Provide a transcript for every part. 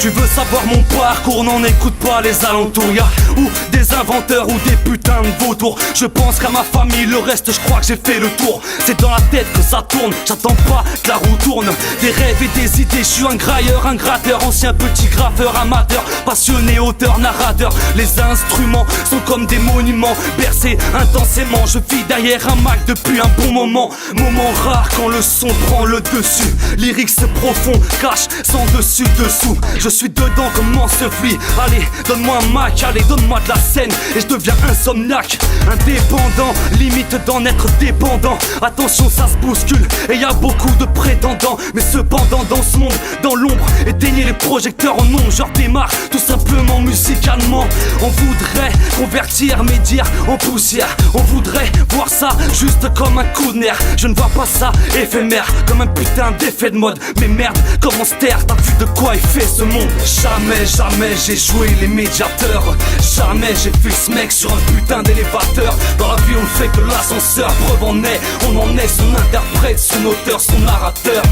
Tu veux savoir mon parcours, n'en écoute pas les alentours. Y'a ou des inventeurs ou des putains de vautours. Je pense qu'à ma famille, le reste je crois que j'ai fait le tour. C'est dans la tête que ça tourne, j'attends pas que la roue tourne. Des rêves et des idées, je suis un grailleur, un gratteur, ancien petit graffeur, amateur, passionné, auteur, narrateur. Les instruments sont comme des monuments, bercés intensément. Je vis derrière un Mac depuis un bon moment. Moment rare quand le son prend le dessus. Lyrics profond, cash, sans dessus dessous. Je suis dedans comme enseveli. Allez, donne-moi un Mac, allez, donne-moi de la scène et je deviens insomniaque. Indépendant, limite d'en être dépendant. Attention, ça se bouscule et y a beaucoup de prétendants. Mais cependant, dans ce monde, dans l'ombre, éteignez les projecteurs en ombre. Je redémarre tout simplement musicalement. On voudrait convertir mes dires en poussière. On voudrait voir ça juste comme un coup de nerf. Je ne vois pas ça éphémère, comme un putain d'effet de mode. Mais merde, comment se taire, t'as vu de quoi est fait ce monde? Jamais, jamais j'ai joué les médiateurs. Jamais j'ai fait ce mec sur un putain d'élévateur. Dans la vie on ne fait que l'ascenseur. Preuve en est, on en est son interprète, son auteur, son narrateur.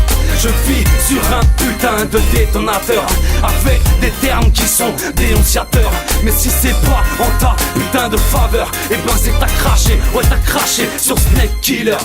Je vis sur un putain de détonateur, avec des termes qui sont dénonciateurs. Mais si c'est pas en ta putain de faveur, et ben c'est que t'as craché, ouais t'as craché sur Snake Killer.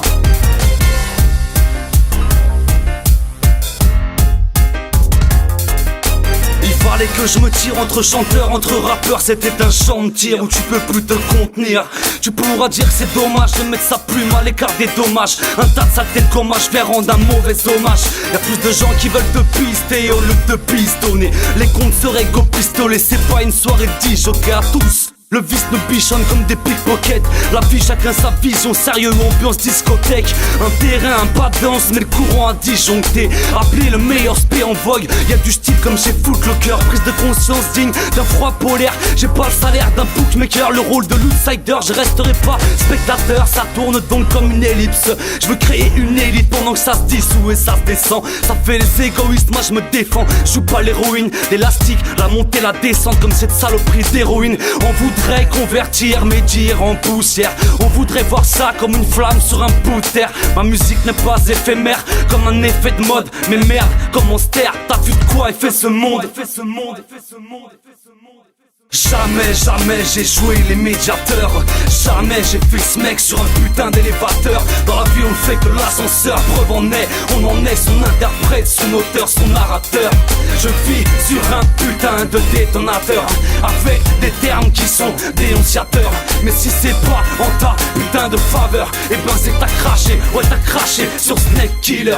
Il fallait que je me tire entre chanteurs, entre rappeurs. C'était un champ de tir où tu peux plus te contenir. Tu pourras dire que c'est dommage de mettre sa plume à l'écart des dommages. Un tas de saletés de commages fait rendre un mauvais hommage. Y'a plus de gens qui veulent te pister au lieu de pistonner. Les comptes seraient go pistolet. C'est pas une soirée de disjockey à tous. Le vice nous bichonne comme des pickpockets. La vie chacun sa vision, sérieux ambiance discothèque. Un terrain, un pas de danse, mais le courant a disjoncté. Appelé le meilleur spé en vogue. Y'a du style comme chez Footlocker. Prise de conscience digne d'un froid polaire. J'ai pas le salaire d'un bookmaker, le rôle de l'outsider. Je resterai pas spectateur, ça tourne donc comme une ellipse. Je veux créer une élite pendant que ça se dissout et ça se descend. Ça fait les égoïstes, moi je me défends. Je joue pas l'héroïne, l'élastique, la montée, la descente comme cette saloperie d'héroïne. On voudrait convertir mes dires en poussière. On voudrait voir ça comme une flamme sur un bout de terre. Ma musique n'est pas éphémère comme un effet de mode. Mais merde, comment se taire? T'as vu de quoi est fait ce monde? Jamais, jamais j'ai joué les médiateurs. Jamais j'ai fait ce mec sur un putain d'élévateur. Dans la vie on ne fait que l'ascenseur. Preuve en est, on en est son interprète, son auteur, son narrateur. Je vis sur un putain de détonateur, avec des termes qui sont dénonciateurs. Mais si c'est pas en ta putain de faveur, et ben c'est que t'as craché, ouais t'as craché sur Snake Killer.